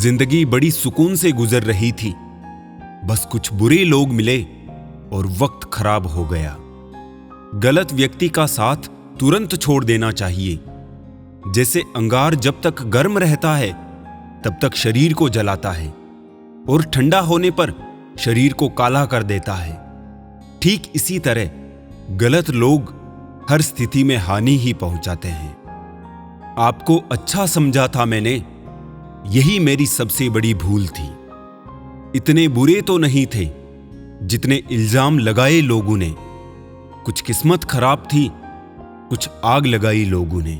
जिंदगी बड़ी सुकून से गुजर रही थी। बस कुछ बुरे लोग मिले और वक्त खराब हो गया। गलत व्यक्ति का साथ तुरंत छोड़ देना चाहिए। जैसे अंगार जब तक गर्म रहता है तब तक शरीर को जलाता है और ठंडा होने पर शरीर को काला कर देता है, ठीक इसी तरह गलत लोग हर स्थिति में हानि ही पहुंचाते हैं। आपको अच्छा समझा था मैंने, यही मेरी सबसे बड़ी भूल थी। इतने बुरे तो नहीं थे जितने इल्जाम लगाए लोगों ने। कुछ किस्मत खराब थी, कुछ आग लगाई लोगों ने।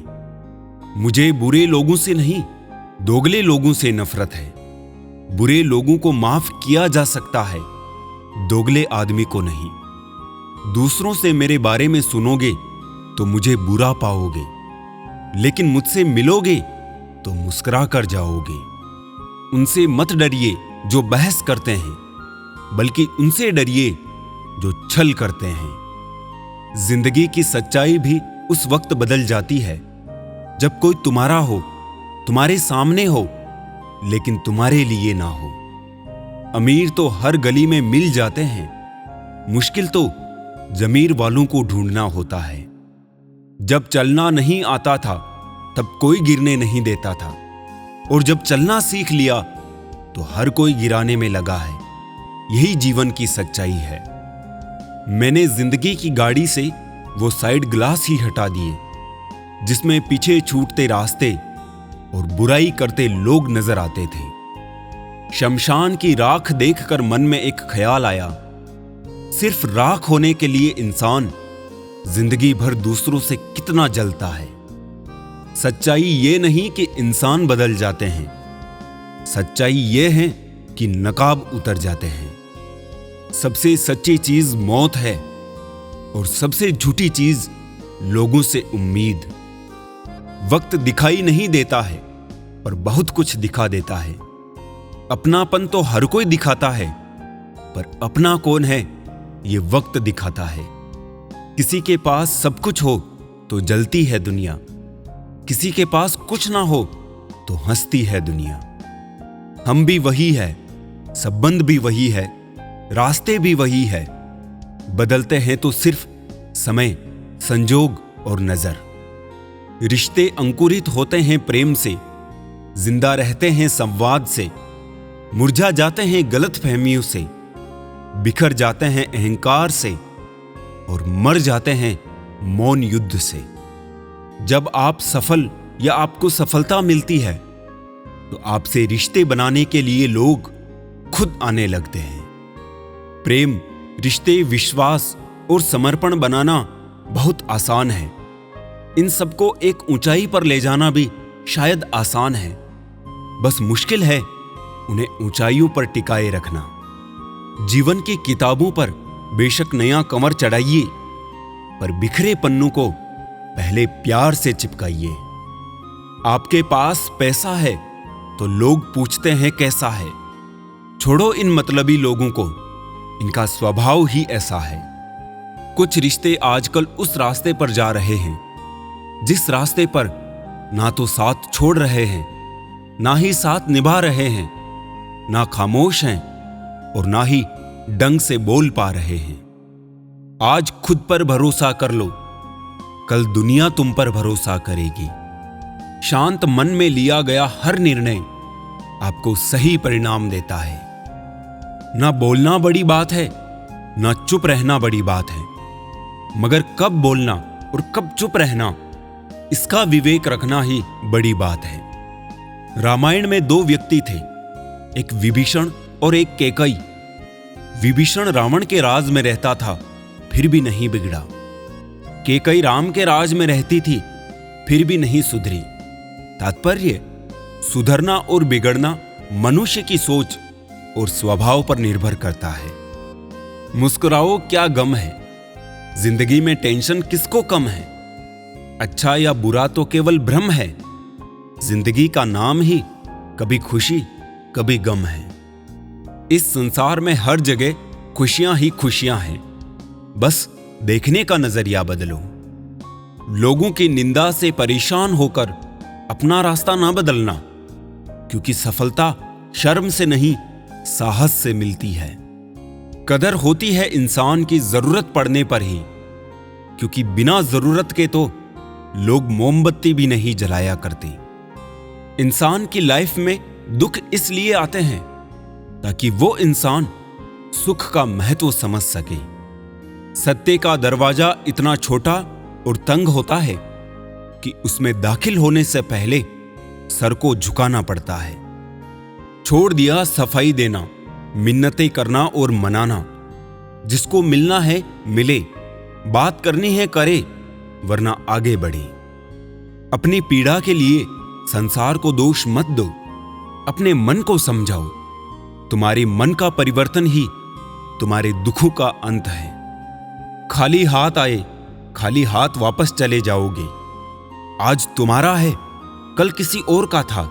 मुझे बुरे लोगों से नहीं, दोगले लोगों से नफरत है। बुरे लोगों को माफ किया जा सकता है, दोगले आदमी को नहीं। दूसरों से मेरे बारे में सुनोगे तो मुझे बुरा पाओगे, लेकिन मुझसे मिलोगे तो मुस्कुरा कर जाओगे। उनसे मत डरिए जो बहस करते हैं, बल्कि उनसे डरिए जो छल करते हैं। जिंदगी की सच्चाई भी उस वक्त बदल जाती है जब कोई तुम्हारा हो, तुम्हारे सामने हो, लेकिन तुम्हारे लिए ना हो। अमीर तो हर गली में मिल जाते हैं, मुश्किल तो जमीर वालों को ढूंढना होता है। जब चलना नहीं आता था तब कोई गिरने नहीं देता था, और जब चलना सीख लिया तो हर कोई गिराने में लगा है। यही जीवन की सच्चाई है। मैंने जिंदगी की गाड़ी से वो साइड ग्लास ही हटा दिए जिसमें पीछे छूटते रास्ते और बुराई करते लोग नजर आते थे। शमशान की राख देखकर मन में एक ख्याल आया, सिर्फ राख होने के लिए इंसान जिंदगी भर दूसरों से कितना जलता है। सच्चाई ये नहीं कि इंसान बदल जाते हैं, सच्चाई ये है कि नकाब उतर जाते हैं। सबसे सच्ची चीज मौत है और सबसे झूठी चीज लोगों से उम्मीद। वक्त दिखाई नहीं देता है पर बहुत कुछ दिखा देता है। अपनापन तो हर कोई दिखाता है, पर अपना कौन है ये वक्त दिखाता है। किसी के पास सब कुछ हो तो जलती है दुनिया, किसी के पास कुछ ना हो तो हंसती है दुनिया। हम भी वही है, संबंध भी वही है, रास्ते भी वही है। बदलते हैं तो सिर्फ समय, संजोग और नजर। रिश्ते अंकुरित होते हैं प्रेम से, जिंदा रहते हैं संवाद से, मुरझा जाते हैं गलतफहमियों से, बिखर जाते हैं अहंकार से और मर जाते हैं मौन युद्ध से। जब आप सफल या आपको सफलता मिलती है तो आपसे रिश्ते बनाने के लिए लोग खुद आने लगते हैं। प्रेम, रिश्ते, विश्वास और समर्पण बनाना बहुत आसान है। इन सबको एक ऊंचाई पर ले जाना भी शायद आसान है, बस मुश्किल है उन्हें ऊंचाइयों पर टिकाए रखना। जीवन की किताबों पर बेशक नया कवर चढ़ाइए, पर बिखरे पन्नों को पहले प्यार से चिपकाइए। आपके पास पैसा है तो लोग पूछते हैं कैसा है। छोड़ो इन मतलबी लोगों को, इनका स्वभाव ही ऐसा है। कुछ रिश्ते आजकल उस रास्ते पर जा रहे हैं जिस रास्ते पर ना तो साथ छोड़ रहे हैं, ना ही साथ निभा रहे हैं, ना खामोश हैं और ना ही डंग से बोल पा रहे हैं। आज खुद पर भरोसा कर लो, कल दुनिया तुम पर भरोसा करेगी। शांत मन में लिया गया हर निर्णय आपको सही परिणाम देता है। ना बोलना बड़ी बात है, ना चुप रहना बड़ी बात है, मगर कब बोलना और कब चुप रहना, इसका विवेक रखना ही बड़ी बात है। रामायण में दो व्यक्ति थे, एक विभीषण और एक कैकई। विभीषण रावण के राज में रहता था, फिर भी नहीं बिगड़ा। कैकई राम के राज में रहती थी, फिर भी नहीं सुधरी। तात्पर्य, सुधरना और बिगड़ना मनुष्य की सोच और स्वभाव पर निर्भर करता है। मुस्कुराओ, क्या गम है। जिंदगी में टेंशन किसको कम है। अच्छा या बुरा तो केवल भ्रम है। जिंदगी का नाम ही कभी खुशी कभी गम है। इस संसार में हर जगह खुशियां ही खुशियां हैं, बस देखने का नजरिया बदलो। लोगों की निंदा से परेशान होकर अपना रास्ता ना बदलना, क्योंकि सफलता शर्म से नहीं, साहस से मिलती है। कदर होती है इंसान की जरूरत पड़ने पर ही, क्योंकि बिना जरूरत के तो लोग मोमबत्ती भी नहीं जलाया करते। इंसान की लाइफ में दुख इसलिए आते हैं ताकि वो इंसान सुख का महत्व समझ सके। सत्य का दरवाजा इतना छोटा और तंग होता है कि उसमें दाखिल होने से पहले सर को झुकाना पड़ता है। छोड़ दिया सफाई देना, मिन्नतें करना और मनाना। जिसको मिलना है मिले, बात करनी है करे, वरना आगे बढ़े। अपनी पीड़ा के लिए संसार को दोष मत दो, अपने मन को समझाओ। तुम्हारे मन का परिवर्तन ही तुम्हारे दुखों का अंत है। खाली हाथ आए, खाली हाथ वापस चले जाओगे। आज तुम्हारा है, कल किसी और का था,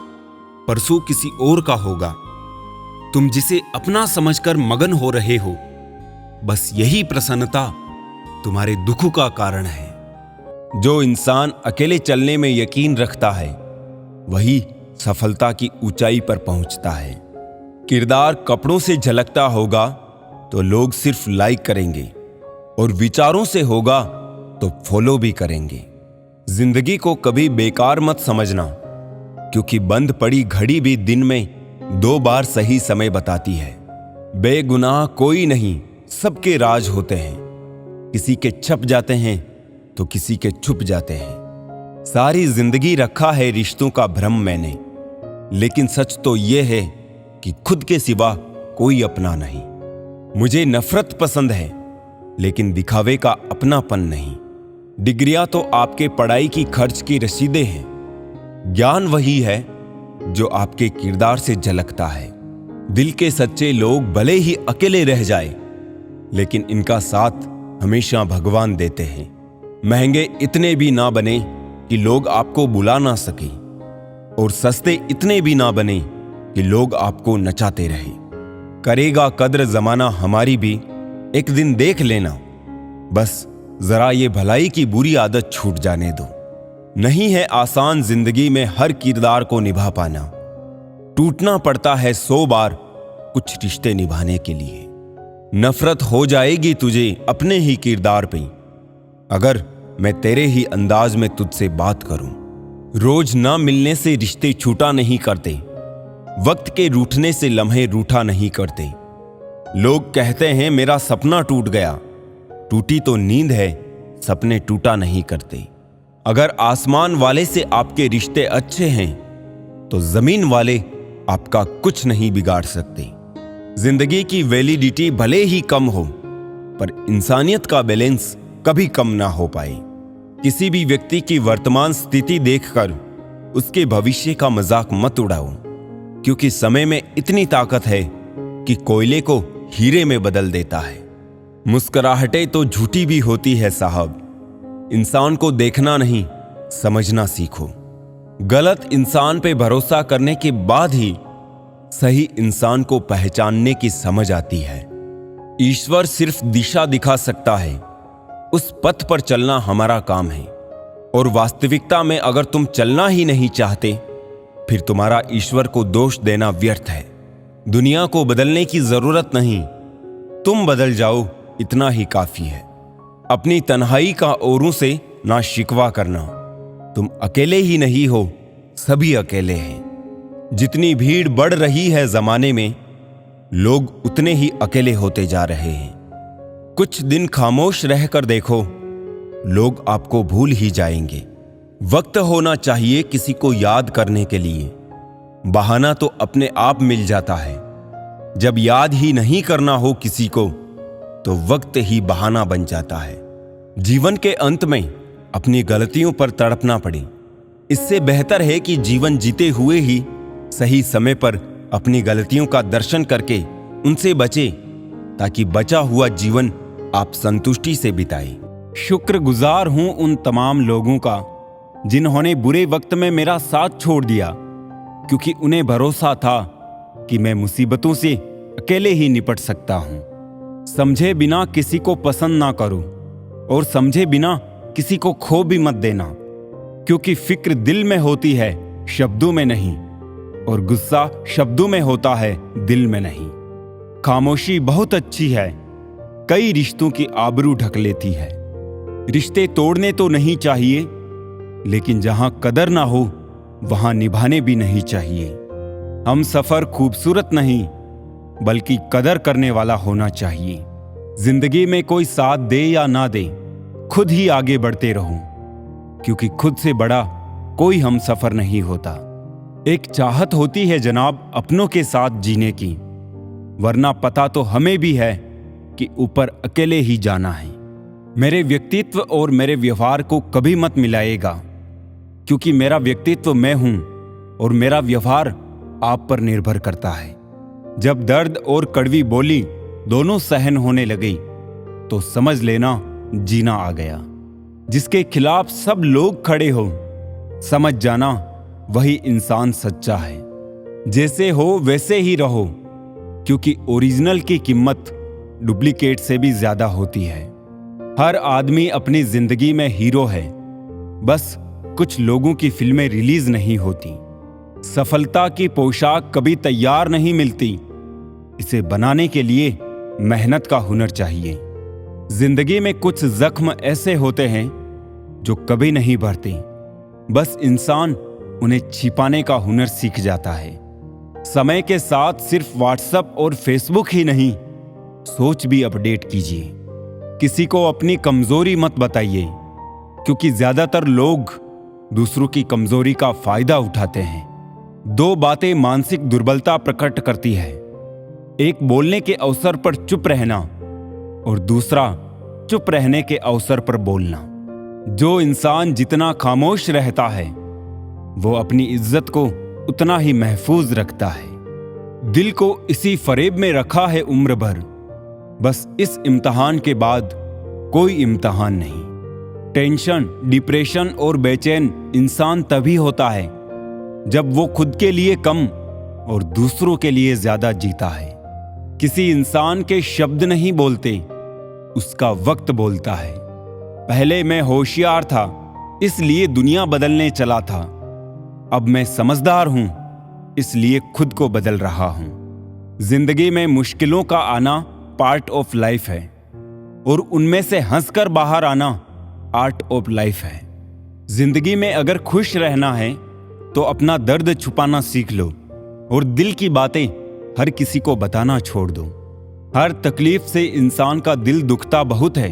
परसों किसी और का होगा। तुम जिसे अपना समझकर मगन हो रहे हो, बस यही प्रसन्नता तुम्हारे दुखों का कारण है। जो इंसान अकेले चलने में यकीन रखता है, वही सफलता की ऊंचाई पर पहुंचता है। किरदार कपड़ों से झलकता होगा तो लोग सिर्फ लाइक करेंगे, और विचारों से होगा तो फॉलो भी करेंगे। जिंदगी को कभी बेकार मत समझना, क्योंकि बंद पड़ी घड़ी भी दिन में 2 बार सही समय बताती है। बेगुनाह कोई नहीं, सबके राज होते हैं। किसी के छप जाते हैं तो किसी के छुप जाते हैं। सारी जिंदगी रखा है रिश्तों का भ्रम मैंने, लेकिन सच तो यह है कि खुद के सिवा कोई अपना नहीं। मुझे नफरत पसंद है, लेकिन दिखावे का अपनापन नहीं। डिग्रियां तो आपके पढ़ाई की खर्च की रसीदें हैं। ज्ञान वही है जो आपके किरदार से झलकता है। दिल के सच्चे लोग भले ही अकेले रह जाए, लेकिन इनका साथ हमेशा भगवान देते हैं। महंगे इतने भी ना बने कि लोग आपको बुला ना सके, और सस्ते इतने भी ना बने कि लोग आपको नचाते रहे। करेगा कद्र जमाना हमारी भी, एक दिन देख लेना। बस जरा ये भलाई की बुरी आदत छूट जाने दो। नहीं है आसान जिंदगी में हर किरदार को निभा पाना। टूटना पड़ता है 100 बार कुछ रिश्ते निभाने के लिए। नफरत हो जाएगी तुझे अपने ही किरदार पे, अगर मैं तेरे ही अंदाज में तुझसे बात करूं। रोज ना मिलने से रिश्ते छूटा नहीं करते, वक्त के रूठने से लम्हे रूठा नहीं करते। लोग कहते हैं मेरा सपना टूट गया, टूटी तो नींद है, सपने टूटा नहीं करते। अगर आसमान वाले से आपके रिश्ते अच्छे हैं, तो जमीन वाले आपका कुछ नहीं बिगाड़ सकते। जिंदगी की वैलिडिटी भले ही कम हो, पर इंसानियत का बैलेंस कभी कम ना हो पाए। किसी भी व्यक्ति की वर्तमान स्थिति देखकर उसके भविष्य का मजाक मत उड़ाओ, क्योंकि समय में इतनी ताकत है कि कोयले को हीरे में बदल देता है। मुस्कुराहटें तो झूठी भी होती है साहब। इंसान को देखना नहीं, समझना सीखो। गलत इंसान पे भरोसा करने के बाद ही सही इंसान को पहचानने की समझ आती है। ईश्वर सिर्फ दिशा दिखा सकता है, उस पथ पर चलना हमारा काम है। और वास्तविकता में अगर तुम चलना ही नहीं चाहते, फिर तुम्हारा ईश्वर को दोष देना व्यर्थ है। दुनिया को बदलने की जरूरत नहीं, तुम बदल जाओ, इतना ही काफी है। अपनी तन्हाई का औरों से ना शिकवा करना। तुम अकेले ही नहीं हो, सभी अकेले हैं। जितनी भीड़ बढ़ रही है जमाने में, लोग उतने ही अकेले होते जा रहे हैं। कुछ दिन खामोश रहकर देखो, लोग आपको भूल ही जाएंगे। वक्त होना चाहिए किसी को याद करने के लिए, बहाना तो अपने आप मिल जाता है। जब याद ही नहीं करना हो किसी को, तो वक्त ही बहाना बन जाता है। जीवन के अंत में अपनी गलतियों पर तड़पना पड़े, इससे बेहतर है कि जीवन जीते हुए ही सही समय पर अपनी गलतियों का दर्शन करके उनसे बचे, ताकि बचा हुआ जीवन आप संतुष्टि से बिताएं। शुक्रगुजार हूं उन तमाम लोगों का जिन्होंने बुरे वक्त में मेरा साथ छोड़ दिया, क्योंकि उन्हें भरोसा था कि मैं मुसीबतों से अकेले ही निपट सकता हूं। समझे बिना किसी को पसंद ना करो, और समझे बिना किसी को खो भी मत देना, क्योंकि फिक्र दिल में होती है, शब्दों में नहीं। और गुस्सा शब्दों में होता है, दिल में नहीं। खामोशी बहुत अच्छी है, कई रिश्तों की आबरू ढक लेती है। रिश्ते तोड़ने तो नहीं चाहिए, लेकिन जहां कदर ना हो वहां निभाने भी नहीं चाहिए। हम सफर खूबसूरत नहीं बल्कि कदर करने वाला होना चाहिए। जिंदगी में कोई साथ दे या ना दे, खुद ही आगे बढ़ते रहो, क्योंकि खुद से बड़ा कोई हम सफर नहीं होता। एक चाहत होती है जनाब अपनों के साथ जीने की, वरना पता तो हमें भी है कि ऊपर अकेले ही जाना है। मेरे व्यक्तित्व और मेरे व्यवहार को कभी मत मिलाइएगा, क्योंकि मेरा व्यक्तित्व मैं हूं और मेरा व्यवहार आप पर निर्भर करता है। जब दर्द और कड़वी बोली दोनों सहन होने लगी तो समझ लेना जीना आ गया। जिसके खिलाफ सब लोग खड़े हो, समझ जाना वही इंसान सच्चा है। जैसे हो वैसे ही रहो, क्योंकि ओरिजिनल की कीमत डुप्लीकेट से भी ज्यादा होती है। हर आदमी अपनी जिंदगी में हीरो है, बस कुछ लोगों की फिल्में रिलीज नहीं होती। सफलता की पोशाक कभी तैयार नहीं मिलती, इसे बनाने के लिए मेहनत का हुनर चाहिए। जिंदगी में कुछ जख्म ऐसे होते हैं जो कभी नहीं भरते, बस इंसान उन्हें छिपाने का हुनर सीख जाता है। समय के साथ सिर्फ व्हाट्सएप और फेसबुक ही नहीं, सोच भी अपडेट कीजिए। किसी को अपनी कमजोरी मत बताइए, क्योंकि ज्यादातर लोग दूसरों की कमजोरी का फायदा उठाते हैं। दो बातें मानसिक दुर्बलता प्रकट करती है, एक बोलने के अवसर पर चुप रहना और दूसरा चुप रहने के अवसर पर बोलना। जो इंसान जितना खामोश रहता है वो अपनी इज्जत को उतना ही महफूज रखता है। दिल को इसी फरेब में रखा है उम्र भर, बस इस इम्तिहान के बाद कोई इम्तिहान नहीं। टेंशन, डिप्रेशन और बेचैन इंसान तभी होता है जब वो खुद के लिए कम और दूसरों के लिए ज्यादा जीता है। किसी इंसान के शब्द नहीं बोलते, उसका वक्त बोलता है। पहले मैं होशियार था, इसलिए दुनिया बदलने चला था। अब मैं समझदार हूं, इसलिए खुद को बदल रहा हूं। जिंदगी में मुश्किलों का आना पार्ट ऑफ लाइफ है, और उनमें से हंसकर बाहर आना आर्ट ऑफ लाइफ है। जिंदगी में अगर खुश रहना है तो अपना दर्द छुपाना सीख लो और दिल की बातें हर किसी को बताना छोड़ दो। हर तकलीफ से इंसान का दिल दुखता बहुत है,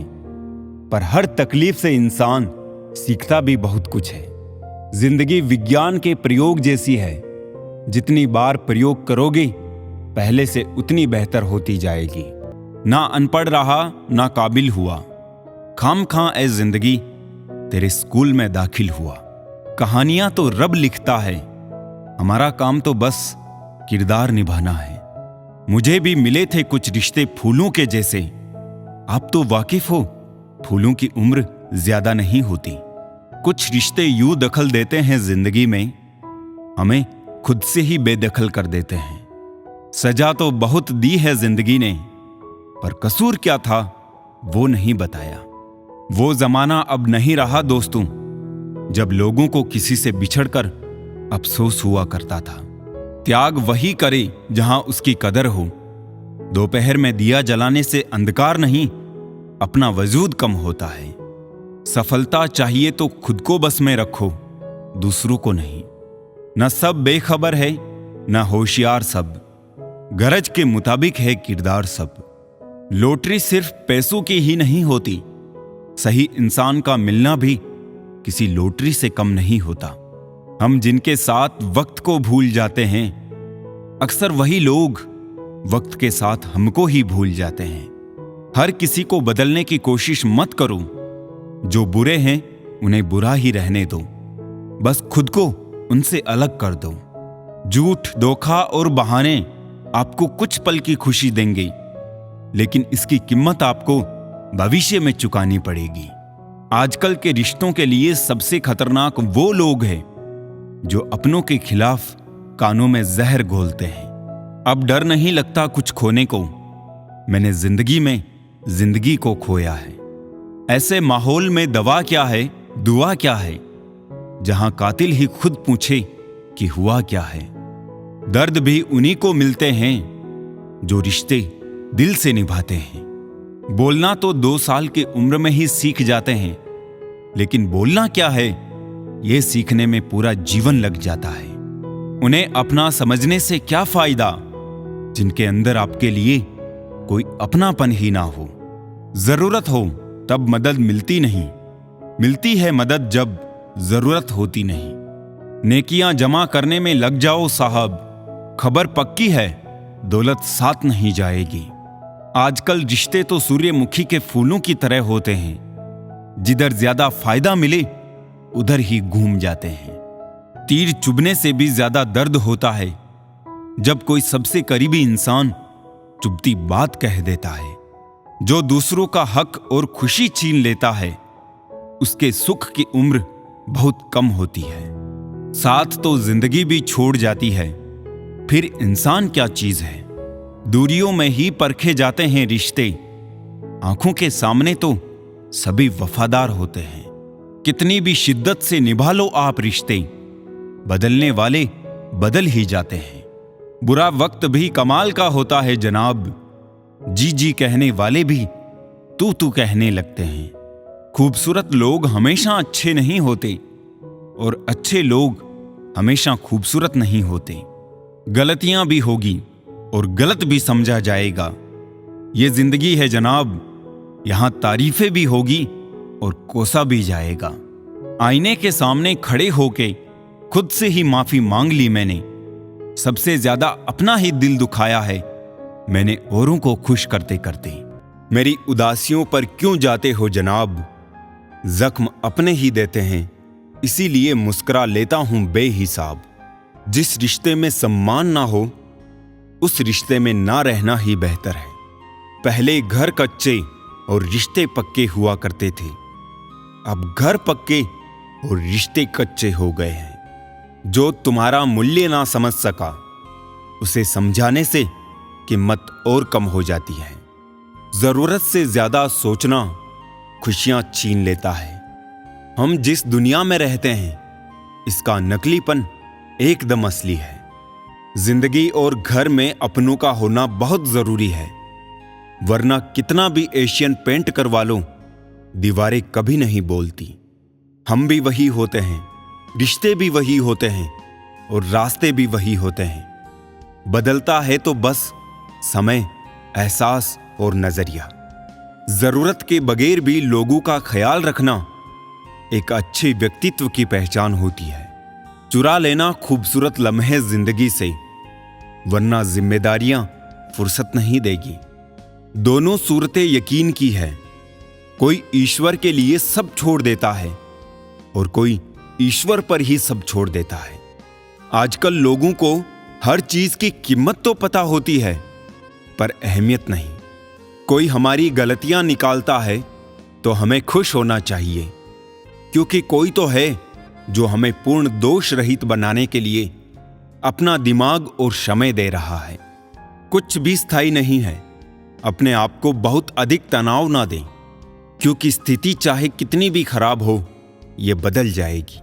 पर हर तकलीफ से इंसान सीखता भी बहुत कुछ है। जिंदगी विज्ञान के प्रयोग जैसी है, जितनी बार प्रयोग करोगे पहले से उतनी बेहतर होती जाएगी। ना अनपढ़ रहा ना काबिल हुआ, खामखां ए जिंदगी तेरे स्कूल में दाखिल हुआ। कहानियां तो रब लिखता है, हमारा काम तो बस किरदार निभाना है। मुझे भी मिले थे कुछ रिश्ते फूलों के जैसे, आप तो वाकिफ हो फूलों की उम्र ज्यादा नहीं होती। कुछ रिश्ते यूं दखल देते हैं जिंदगी में, हमें खुद से ही बेदखल कर देते हैं। सजा तो बहुत दी है जिंदगी ने, पर कसूर क्या था वो नहीं बताया। वो जमाना अब नहीं रहा दोस्तों, जब लोगों को किसी से बिछड़कर अफसोस हुआ करता था। त्याग वही करे जहां उसकी कदर हो। दोपहर में दिया जलाने से अंधकार नहीं, अपना वजूद कम होता है। सफलता चाहिए तो खुद को बस में रखो, दूसरों को नहीं। न सब बेखबर है न होशियार सब, गरज के मुताबिक है किरदार सब। लॉटरी सिर्फ पैसों की ही नहीं होती, सही इंसान का मिलना भी किसी लॉटरी से कम नहीं होता। हम जिनके साथ वक्त को भूल जाते हैं, अक्सर वही लोग वक्त के साथ हमको ही भूल जाते हैं। हर किसी को बदलने की कोशिश मत करो, जो बुरे हैं उन्हें बुरा ही रहने दो, बस खुद को उनसे अलग कर दो। झूठ, धोखा और बहाने आपको कुछ पल की खुशी देंगे, लेकिन इसकी कीमत आपको भविष्य में चुकानी पड़ेगी। आजकल के रिश्तों के लिए सबसे खतरनाक वो लोग हैं जो अपनों के खिलाफ कानों में जहर घोलते हैं। अब डर नहीं लगता कुछ खोने को, मैंने जिंदगी में जिंदगी को खोया है। ऐसे माहौल में दवा क्या है, दुआ क्या है, जहां कातिल ही खुद पूछे कि हुआ क्या है। दर्द भी उन्हीं को मिलते हैं जो रिश्ते दिल से निभाते हैं। बोलना तो 2 साल की उम्र में ही सीख जाते हैं, लेकिन बोलना क्या है यह सीखने में पूरा जीवन लग जाता है। उन्हें अपना समझने से क्या फायदा जिनके अंदर आपके लिए कोई अपनापन ही ना हो। जरूरत हो तब मदद मिलती नहीं, मिलती है मदद जब जरूरत होती नहीं। नेकियां जमा करने में लग जाओ साहब, खबर पक्की है दौलत साथ नहीं जाएगी। आजकल रिश्ते तो सूर्यमुखी के फूलों की तरह होते हैं, जिधर ज्यादा फायदा मिले उधर ही घूम जाते हैं। तीर चुभने से भी ज्यादा दर्द होता है जब कोई सबसे करीबी इंसान चुभती बात कह देता है। जो दूसरों का हक और खुशी छीन लेता है उसके सुख की उम्र बहुत कम होती है। साथ तो जिंदगी भी छोड़ जाती है, फिर इंसान क्या चीज है। दूरियों में ही परखे जाते हैं रिश्ते, आंखों के सामने तो सभी वफादार होते हैं। कितनी भी शिद्दत से निभा लो आप रिश्ते, बदलने वाले बदल ही जाते हैं। बुरा वक्त भी कमाल का होता है जनाब, जी जी कहने वाले भी तू तू कहने लगते हैं। खूबसूरत लोग हमेशा अच्छे नहीं होते और अच्छे लोग हमेशा खूबसूरत नहीं होते। गलतियां भी होगी और गलत भी समझा जाएगा। ये जिंदगी है जनाब, यहां तारीफें भी होगी और कोसा भी जाएगा। आईने के सामने खड़े होके खुद से ही माफी मांग ली मैंने। सबसे ज्यादा अपना ही दिल दुखाया है मैंने औरों को खुश करते करते। मेरी उदासियों पर क्यों जाते हो जनाब, जख्म अपने ही देते हैं, इसीलिए मुस्कुरा लेता हूं बेहिसाब। जिस रिश्ते में सम्मान ना हो उस रिश्ते में ना रहना ही बेहतर है। पहले घर कच्चे और रिश्ते पक्के हुआ करते थे, अब घर पक्के और रिश्ते कच्चे हो गए हैं। जो तुम्हारा मूल्य ना समझ सका उसे समझाने से कीमत और कम हो जाती है। जरूरत से ज्यादा सोचना खुशियां छीन लेता है। हम जिस दुनिया में रहते हैं इसका नकलीपन एकदम असली है। जिंदगी और घर में अपनों का होना बहुत जरूरी है, वरना कितना भी एशियन पेंट करवा लो दीवारें कभी नहीं बोलती। हम भी वही होते हैं, रिश्ते भी वही होते हैं और रास्ते भी वही होते हैं। बदलता है तो बस समय, एहसास और नजरिया। जरूरत के बगैर भी लोगों का ख्याल रखना एक अच्छे व्यक्तित्व की पहचान होती है। चुरा लेना खूबसूरत लम्हे जिंदगी से, वरना जिम्मेदारियां फुर्सत नहीं देगी। दोनों सूरतें यकीन की है, कोई ईश्वर के लिए सब छोड़ देता है और कोई ईश्वर पर ही सब छोड़ देता है। आजकल लोगों को हर चीज की कीमत तो पता होती है पर अहमियत नहीं। कोई हमारी गलतियां निकालता है तो हमें खुश होना चाहिए, क्योंकि कोई तो है जो हमें पूर्ण दोष रहित बनाने के लिए अपना दिमाग और समय दे रहा है। कुछ भी स्थायी नहीं है। अपने आप को बहुत अधिक तनाव ना दें, क्योंकि स्थिति चाहे कितनी भी खराब हो यह बदल जाएगी।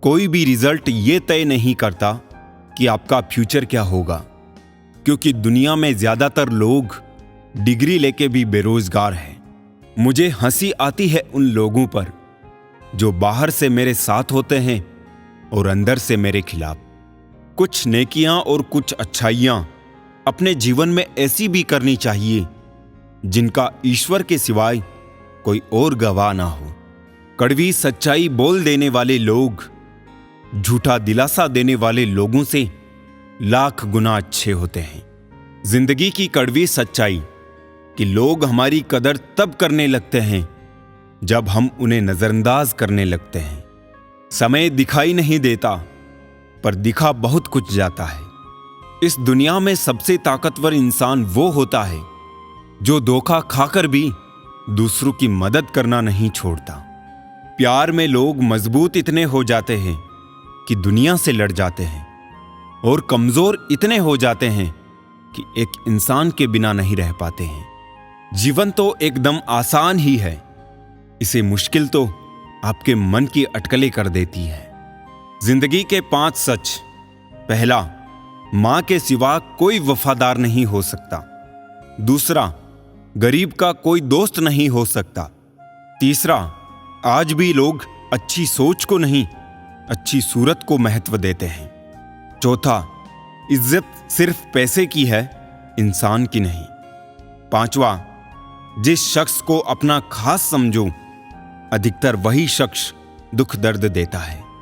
कोई भी रिजल्ट ये तय नहीं करता कि आपका फ्यूचर क्या होगा, क्योंकि दुनिया में ज्यादातर लोग डिग्री लेके भी बेरोजगार हैं। मुझे हंसी आती है उन लोगों पर जो बाहर से मेरे साथ होते हैं और अंदर से मेरे खिलाफ। कुछ नेकियां और कुछ अच्छाइयां अपने जीवन में ऐसी भी करनी चाहिए जिनका ईश्वर के सिवाय कोई और गवाह ना हो। कड़वी सच्चाई बोल देने वाले लोग झूठा दिलासा देने वाले लोगों से लाख गुना अच्छे होते हैं। जिंदगी की कड़वी सच्चाई कि लोग हमारी कदर तब करने लगते हैं जब हम उन्हें नजरअंदाज करने लगते हैं। समय दिखाई नहीं देता पर दिखा बहुत कुछ जाता है। इस दुनिया में सबसे ताकतवर इंसान वो होता है जो धोखा खाकर भी दूसरों की मदद करना नहीं छोड़ता। प्यार में लोग मजबूत इतने हो जाते हैं कि दुनिया से लड़ जाते हैं और कमजोर इतने हो जाते हैं कि एक इंसान के बिना नहीं रह पाते हैं। जीवन तो एकदम आसान ही है, इसे मुश्किल तो आपके मन की अटकलें कर देती है। जिंदगी के 5 सच। पहला, मां के सिवा कोई वफादार नहीं हो सकता। दूसरा, गरीब का कोई दोस्त नहीं हो सकता। तीसरा, आज भी लोग अच्छी सोच को नहीं, अच्छी सूरत को महत्व देते हैं। चौथा, इज्जत सिर्फ पैसे की है, इंसान की नहीं। पांचवा, जिस शख्स को अपना खास समझो, अधिकतर वही शख्स दुख दर्द देता है।